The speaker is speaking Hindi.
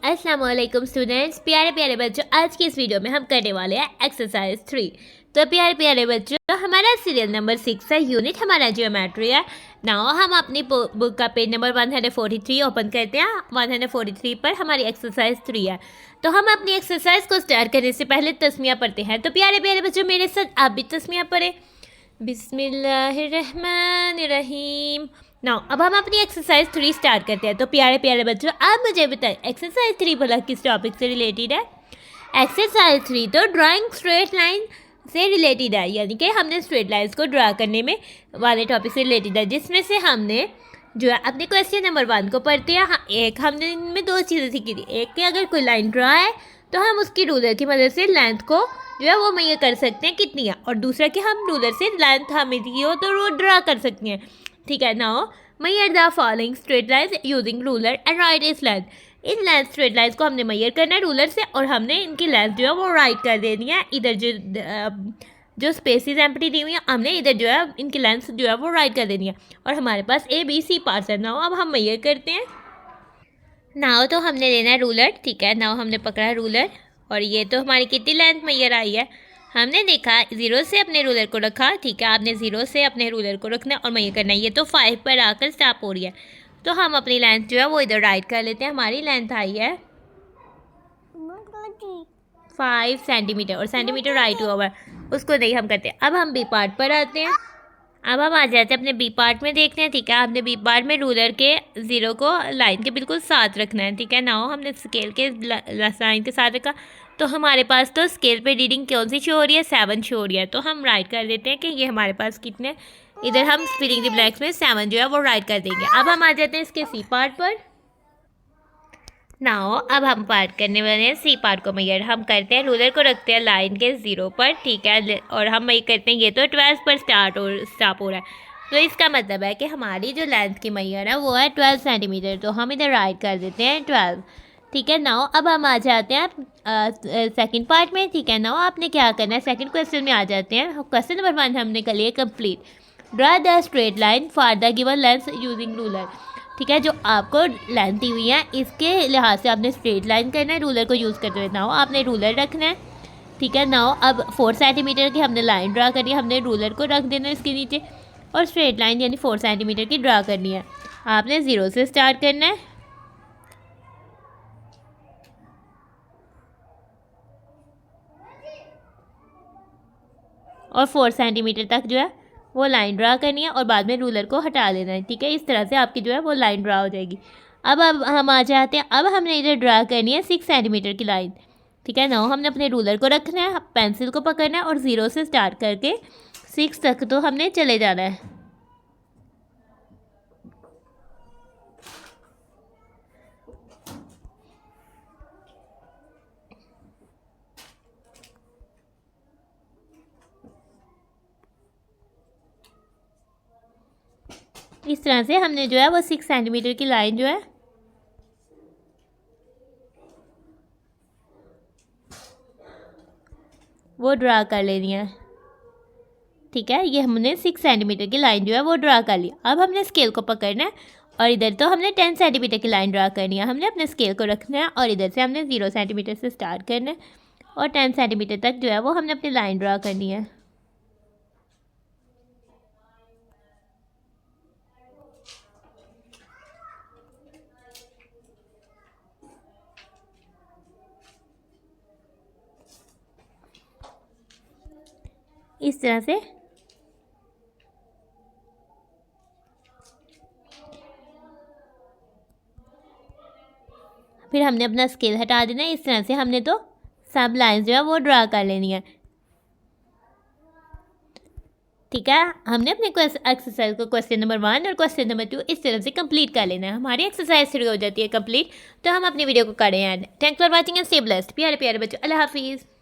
अस्सलाम वालेकुम स्टूडेंट्स, प्यारे प्यारे बच्चों। आज की इस वीडियो में हम करने वाले हैं एक्सरसाइज 3। तो प्यारे प्यारे बच्चों, हमारा सीरियल नंबर 6 है, यूनिट हमारा ज्योमेट्री है। नाउ हम अपनी बुक का पेज नंबर 143 ओपन करते हैं। 143 पर हमारी एक्सरसाइज 3 है। तो हम अपनी एक्सरसाइज को स्टार्ट करने से पहले तस्मिया पढ़ते हैं। तो प्यारे प्यारे बच्चों, मेरे साथ आप भी तस्मिया पढ़े। बिस्मिल्लाहिर्रहमानिर्रहीम। नाउ अब हम अपनी एक्सरसाइज 3 स्टार्ट करते हैं। तो प्यारे प्यारे बच्चों, आप मुझे बताएं एक्सरसाइज 3 भला किस टॉपिक से रिलेटेड है। एक्सरसाइज 3 तो ड्राइंग स्ट्रेट लाइन से रिलेटेड है, यानी कि हमने स्ट्रेट लाइन्स को ड्रा करने में वाले टॉपिक से रिलेटेड है, जिसमें से हमने जो है अपने क्वेश्चन नंबर 1 को पढ़ते हैं। हाँ, एक हमने इनमें दो चीज़ें सीखी थी। एक कि अगर कोई लाइन ड्रा है तो हम उसकी रूलर की मदद से लेंथ को जो है वो मैयर कर सकते हैं कितनी है, और दूसरा कि हम रूलर से लेंथ हमें दी हो तो वो ड्रा कर सकते हैं। ठीक है, now measure the following straight lines using ruler and write its length. इन लेंथ स्ट्रेट लाइन्स को हमने मैयर करना है रूलर से, और हमने इनकी लेंथ जो है वो राइट कर देनी है। इधर जो स्पेसेस एम्प्टी दी हुई है, हमने इधर जो है इनकी लेंथ जो है वो राइट कर देनी है। और हमारे पास ABC पार्ट्स है। नाउ अब हम मैयर करते हैं। नाउ तो हमने लेना है रूलर। ठीक है, नाउ हमने पकड़ा है रूलर, और ये तो हमारी कितनी लेंथ मैयर आई है। हमने देखा 0 से अपने रूलर को रखा। ठीक है, आपने 0 से अपने रूलर को रखना और मैयर करना है। ये तो 5 पर आकर स्टॉप हो रही है, तो हम अपनी लेंथ जो है वो इधर राइट कर लेते हैं। हमारी लेंथ आई है 5 सेंटीमीटर, और सेंटीमीटर राइट हुआ है, उसको नहीं हम करते। अब हम B पार्ट पर आते हैं। अब हम आ जाते हैं अपने B पार्ट में, देखते हैं। ठीक है, आपने B पार्ट में रूलर के 0 को लाइन के बिल्कुल साथ रखना है। ठीक है, नाउ हमने स्केल के लाइन के साथ रखा, तो हमारे पास तो स्केल पे रीडिंग कौन सी शो हो रही है, 7 शो हो रही है। तो हम राइट कर देते हैं कि ये हमारे पास कितने, इधर हम फिलिंग द ब्लैक्स में 7 जो है वो राइट कर देंगे। अब हम आ जाते हैं इसके C पार्ट पर। नाउ अब हम पार्ट करने वाले हैं C पार्ट को मैयर। हम करते हैं रूलर को रखते हैं लाइन के 0 पर। ठीक है, और हम मैयर करते हैं, ये तो 12 पर स्टॉप हो रहा है, तो इसका मतलब है कि हमारी जो लेंथ की मैयर है वो है 12 सेंटीमीटर। तो हम इधर राइट कर देते हैं 12। ठीक है, नाउ अब हम आ जाते हैं सेकंड पार्ट में। ठीक है, नाउ आपने क्या करना है, सेकंड क्वेश्चन में आ जाते हैं। क्वेश्चन नंबर 1 हमने कर लिया complete. Draw the straight line for the given length using ruler. ठीक है, जो आपको लेंथ दी हुई है इसके लिहाज से आपने स्ट्रेट लाइन करना है रूलर को यूज़ करते हुए। नाउ आपने रूलर रखना है। ठीक है, नाउ अब 4 सेंटीमीटर की हमने लाइन ड्रा करनी है। हमने रूलर को रख देना है इसके नीचे, और स्ट्रेट लाइन यानी 4 सेंटीमीटर की ड्रा करनी है। आपने 0 से स्टार्ट करना है, और 4 सेंटीमीटर तक जो है वो लाइन ड्रा करनी है, और बाद में रूलर को हटा लेना है। ठीक है, इस तरह से आपकी जो है वो लाइन ड्रा हो जाएगी। अब हम आ जाते हैं, अब हमने इधर ड्रा करनी है 6 सेंटीमीटर की लाइन। ठीक है, नाउ हमने अपने रूलर को रखना है, पेंसिल को पकड़ना है, और 0 से स्टार्ट करके 6 तक तो हमने चले जाना है। इस तरह से हमने जो है वो 6 सेंटीमीटर की लाइन जो है वो ड्रा कर लेनी है। ठीक है, ये हमने 6 सेंटीमीटर की लाइन जो है वो ड्रा कर ली। अब हमने स्केल को पकड़ना है, और इधर तो हमने 10 सेंटीमीटर की लाइन ड्रा करनी है। हमने अपने स्केल को रखना है, और इधर से हमने 0 सेंटीमीटर से स्टार्ट करना है, और 10 सेंटीमीटर तक जो है वो हमने अपनी लाइन ड्रा करनी है। इस तरह से फिर हमने अपना स्केल हटा देना है। इस तरह से हमने तो सब लाइंस जो है वो ड्रा कर लेनी है। ठीक है, हमने अपने एक्सरसाइज को क्वेश्चन नंबर 1 और क्वेश्चन नंबर 2 इस तरह से कंप्लीट कर लेना है। हमारी एक्सरसाइज शुरू हो जाती है कंप्लीट, तो हम अपनी वीडियो को करें and thanks for watching and stay blessed. प्यारे प्यारे बच्चों, अल्लाह हाफिज़।